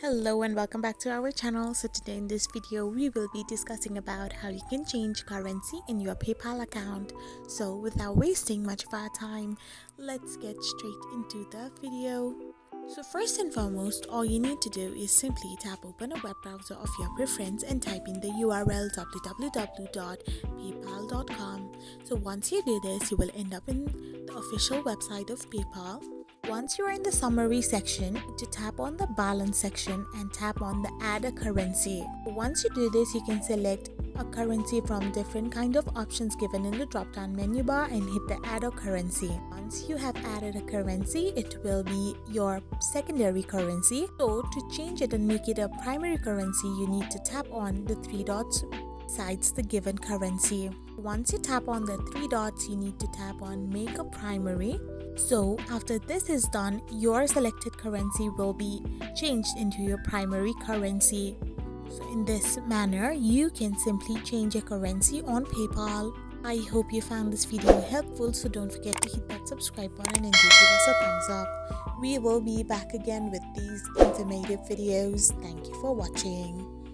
Hello and welcome back to our channel. So today in this video we will be discussing about how you can change currency in your PayPal account. So without wasting much of our time, let's get straight into the video. So first and foremost, all you need to do is simply tap open a web browser of your preference and type in the URL www.paypal.com. So once you do this, you will end up in the official website of PayPal. Once you are in the summary section, to tap on the balance section and tap on the add a currency. Once you do this, you can select a currency from different kind of options given in the drop down menu bar and hit the add a currency. Once you have added a currency, it will be your secondary currency. So to change it and make it a primary currency, you need to tap on the three dots besides the given currency. Once you tap on the three dots, you need to tap on make a primary. So after this is done, your selected currency will be changed into your primary currency. So in this manner, you can simply change a currency on PayPal. I hope you found this video helpful, so don't forget to hit that subscribe button and do give us a thumbs up. We will be back again with these informative videos. Thank you for watching.